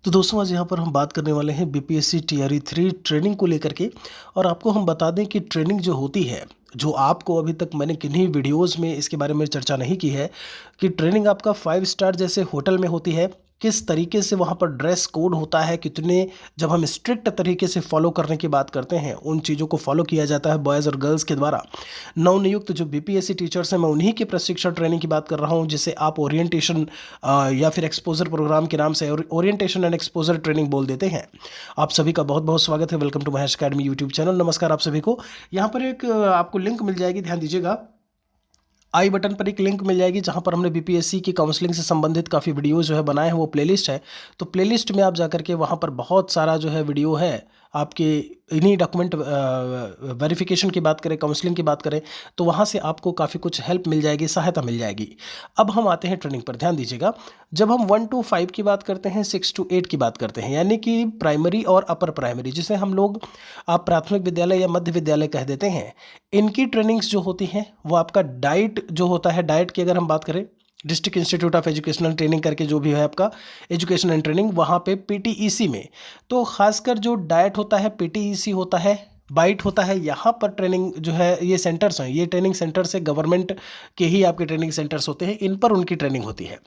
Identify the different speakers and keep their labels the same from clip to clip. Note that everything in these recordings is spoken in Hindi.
Speaker 1: तो दोस्तों आज यहाँ पर हम बात करने वाले हैं बीपीएससी टीआरई 3 ट्रेनिंग को लेकर के। और आपको हम बता दें कि ट्रेनिंग जो होती है, जो आपको अभी तक मैंने किन्हीं वीडियोस में इसके बारे में चर्चा नहीं की है कि ट्रेनिंग आपका 5 स्टार जैसे होटल में होती है। किस तरीके से वहाँ पर ड्रेस कोड होता है, कितने जब हम स्ट्रिक्ट तरीके से फॉलो करने की बात करते हैं, उन चीज़ों को फॉलो किया जाता है बॉयज़ और गर्ल्स के द्वारा। नवनियुक्त जो बीपीएससी टीचर्स हैं, मैं उन्हीं के प्रशिक्षण ट्रेनिंग की बात कर रहा हूँ, जिसे आप ओरिएंटेशन या फिर एक्सपोजर प्रोग्राम के नाम से ओरिएंटेशन एंड एक्सपोजर ट्रेनिंग बोल देते हैं। आप सभी का बहुत बहुत स्वागत है। Welcome to Mahesh academy YouTube channel. नमस्कार आप सभी को। यहाँ पर एक आपको लिंक मिल जाएगी, ध्यान दीजिएगा। आई बटन पर एक लिंक मिल जाएगी जहाँ पर हमने बीपीएससी की काउंसलिंग से संबंधित काफ़ी वीडियो जो है बनाए हैं, वो प्लेलिस्ट है। तो प्लेलिस्ट में आप जाकर के वहाँ पर बहुत सारा जो है वीडियो है आपके इन्हीं डॉक्यूमेंट वेरिफिकेशन की बात करें, काउंसलिंग की बात करें, तो वहाँ से आपको काफ़ी कुछ हेल्प मिल जाएगी, सहायता मिल जाएगी। अब हम आते हैं ट्रेनिंग पर, ध्यान दीजिएगा। जब हम 1 to 5 की बात करते हैं, 6 to 8 की बात करते हैं, यानी कि प्राइमरी और अपर प्राइमरी, जिसे हम लोग आप प्राथमिक विद्यालय या मध्य विद्यालय कह देते हैं, इनकी ट्रेनिंग्स जो होती हैं वो आपका डाइट जो होता है, डाइट की अगर हम बात करें, district institute of educational training करके जो भी है आपका एजुकेशन एंड ट्रेनिंग, वहाँ पे पीटीईसी में तो खासकर जो डाइट होता है, पीटीईसी होता है, बाइट होता है, यहाँ पर ट्रेनिंग जो है, ये सेंटर्स हैं, ये ट्रेनिंग सेंटर्स है, गवर्नमेंट के ही आपके ट्रेनिंग सेंटर्स होते हैं, इन पर उनकी ट्रेनिंग होती है।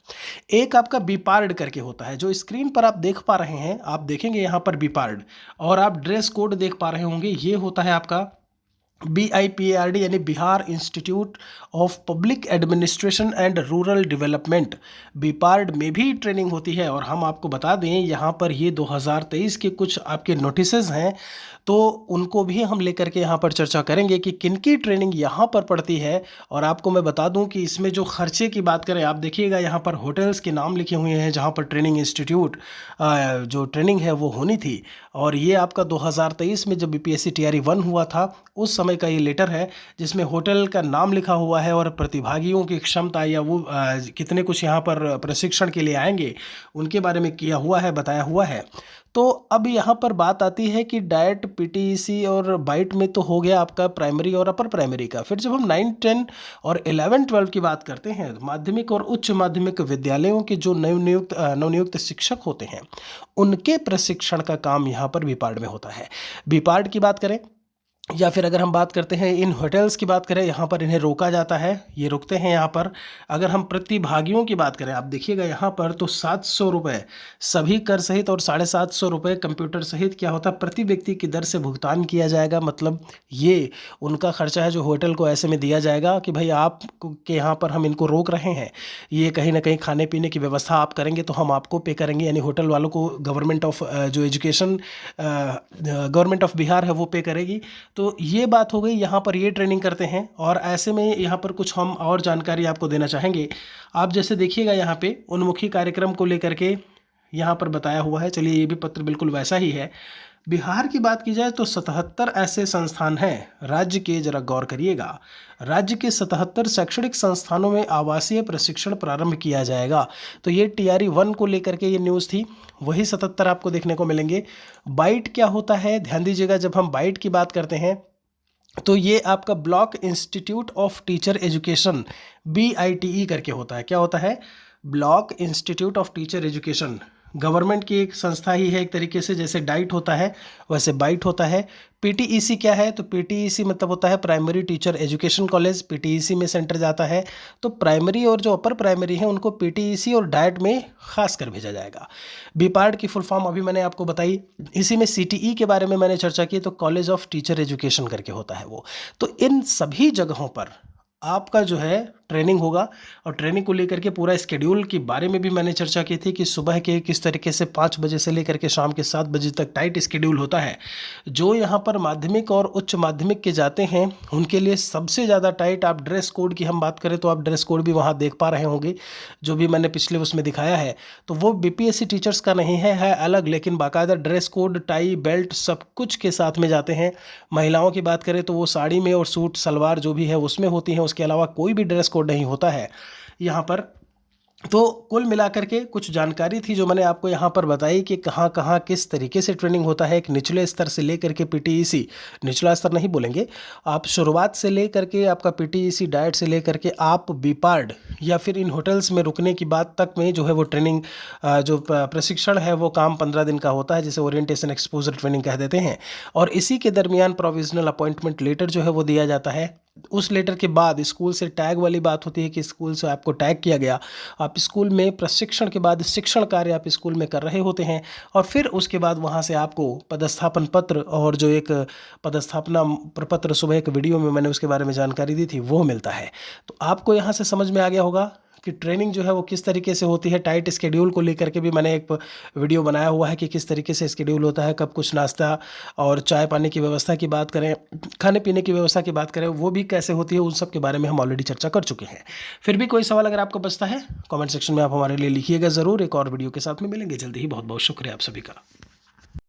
Speaker 1: एक आपका बीपार्ड करके होता है, जो स्क्रीन पर आप देख पा रहे हैं, आप देखेंगे यहाँ पर बीपार्ड, और आप ड्रेस कोड देख पा रहे होंगे, ये होता है आपका BIPARD यानी Bihar institute of public administration and rural development. BIPARD में भी ट्रेनिंग होती है। और हम आपको बता दें, यहाँ पर ये 2023 के कुछ आपके नोटिसेस हैं, तो उनको भी हम लेकर के यहाँ पर चर्चा करेंगे कि किनकी ट्रेनिंग यहाँ पर पड़ती है। और आपको मैं बता दूं कि इसमें जो खर्चे की बात करें, आप देखिएगा यहाँ पर होटल्स के नाम लिखे हुए हैं जहाँ पर ट्रेनिंग इंस्टीट्यूट जो ट्रेनिंग है वो होनी थी। और ये आपका 2023 में जब बीपीएससी टीआरई 1 हुआ था, उस समय का ये लेटर है, जिसमें होटल का नाम लिखा हुआ है और प्रतिभागियों की क्षमता या वो कितने कुछ यहाँ पर प्रशिक्षण के लिए आएंगे, उनके बारे में किया हुआ है, बताया हुआ है। तो अब यहाँ पर बात आती है कि डाइट, पीटीईसी और बाइट में तो हो गया आपका प्राइमरी और अपर प्राइमरी का। फिर जब हम 9, 10 और 11, 12 की बात करते हैं, माध्यमिक और उच्च माध्यमिक विद्यालयों के जो नवनियुक्त शिक्षक होते हैं, उनके प्रशिक्षण का काम यहाँ पर बीपार्ड में होता है। बीपार्ड की बात करें, या फिर अगर हम बात करते हैं इन होटल्स की बात करें, यहाँ पर इन्हें रोका जाता है, ये रुकते हैं यहाँ पर। अगर हम प्रतिभागियों की बात करें, आप देखिएगा यहाँ पर तो 700 रुपये सभी कर सहित और 750 रुपये कंप्यूटर सहित क्या होता है, प्रति व्यक्ति की दर से भुगतान किया जाएगा। मतलब ये उनका खर्चा है जो होटल को ऐसे में दिया जाएगा कि भाई आप के यहाँ पर हम इनको रोक रहे हैं, ये कहीं ना कहीं खाने पीने की व्यवस्था आप करेंगे तो हम आपको पे करेंगे, यानी होटल वालों को गवर्नमेंट ऑफ जो एजुकेशन गवर्नमेंट ऑफ बिहार है वो पे करेगी। तो ये बात हो गई, यहाँ पर ये ट्रेनिंग करते हैं। और ऐसे में यहाँ पर कुछ हम और जानकारी आपको देना चाहेंगे। आप जैसे देखिएगा यहाँ पे उन्मुखी कार्यक्रम को लेकर के यहाँ पर बताया हुआ है। चलिए, ये भी पत्र बिल्कुल वैसा ही है। बिहार की बात की जाए तो 77 ऐसे संस्थान हैं राज्य के, जरा गौर करिएगा, राज्य के 77 शैक्षणिक संस्थानों में आवासीय प्रशिक्षण प्रारंभ किया जाएगा। तो ये टीआरई 1 को लेकर के ये न्यूज़ थी, वही 77 आपको देखने को मिलेंगे। बाइट क्या होता है, ध्यान दीजिएगा, जब हम बाइट की बात करते हैं तो ये आपका block institute of teacher education, BITE करके होता है। क्या होता है? Block institute of teacher education, government की एक संस्था ही है एक तरीके से, जैसे डाइट होता है वैसे बाइट होता है। पीटीईसी क्या है? तो पीटीईसी मतलब होता है primary teacher education college, PTEC में सेंटर जाता है। तो प्राइमरी और जो अपर प्राइमरी है उनको पीटीईसी और डाइट में खास कर भेजा जाएगा। बीपार्ड की फुल फॉर्म अभी मैंने आपको बताई। इसी में सीटीई के बारे में मैंने चर्चा की, तो कॉलेज ऑफ टीचर एजुकेशन करके होता है वो। तो इन सभी जगहों पर आपका जो है ट्रेनिंग होगा। और ट्रेनिंग को लेकर के पूरा स्केड्यूल के बारे में भी मैंने चर्चा की थी कि सुबह के किस तरीके से 5 बजे से लेकर के शाम के 7 बजे तक टाइट स्केड्यूल होता है। जो यहाँ पर माध्यमिक और उच्च माध्यमिक के जाते हैं उनके लिए सबसे ज़्यादा टाइट। आप ड्रेस कोड की हम बात करें तो आप ड्रेस कोड भी वहाँ देख पा रहे होंगे, जो भी मैंने पिछले उसमें दिखाया है। तो वो बीपीएससी टीचर्स का नहीं है अलग, लेकिन बाकायदा ड्रेस कोड, टाई, बेल्ट सब कुछ के साथ में जाते हैं। महिलाओं की बात करें तो वो साड़ी में और सूट सलवार जो भी है उसमें होती हैं, उसके अलावा कोई भी ड्रेस कोड नहीं होता है यहाँ पर। तो कुल मिलाकर के कुछ जानकारी थी जो मैंने आपको यहाँ पर बताई कि कहाँ कहाँ किस तरीके से ट्रेनिंग होता है। एक निचले स्तर से लेकर के पीटीईसी, निचला स्तर नहीं बोलेंगे, आप शुरुआत से लेकर के आपका पीटीईसी डाइट से लेकर के आप बीपार्ड या फिर इन होटल्स में रुकने की बात तक में जो है वो ट्रेनिंग, जो प्रशिक्षण है वो काम 15 दिन का होता है, जिसे ओरिएंटेशन एक्सपोजर ट्रेनिंग कह देते हैं। और इसी के दरमियान प्रोविजनल अपॉइंटमेंट लेटर जो है वो दिया जाता है। उस लेटर के बाद स्कूल से टैग वाली बात होती है कि स्कूल से आपको टैग किया गया, आप स्कूल में प्रशिक्षण के बाद शिक्षण कार्य आप स्कूल में कर रहे होते हैं, और फिर उसके बाद वहाँ से आपको पदस्थापन पत्र और जो एक पदस्थापना प्रपत्र, सुबह एक वीडियो में मैंने उसके बारे में जानकारी दी थी, वो मिलता है। तो आपको यहाँ से समझ में आ गया होगा कि ट्रेनिंग जो है वो किस तरीके से होती है। टाइट स्केड्यूल को लेकर के भी मैंने एक वीडियो बनाया हुआ है कि किस तरीके से स्केड्यूल होता है, कब कुछ नाश्ता और चाय पानी की व्यवस्था की बात करें, खाने पीने की व्यवस्था की बात करें, वो भी कैसे होती है, उन सब के बारे में हम ऑलरेडी चर्चा कर चुके हैं। फिर भी कोई सवाल अगर आपको बचता है कमेंट सेक्शन में आप हमारे लिए लिखिएगा ज़रूर। एक और वीडियो के साथ में मिलेंगे जल्दी ही। बहुत बहुत शुक्रिया आप सभी का।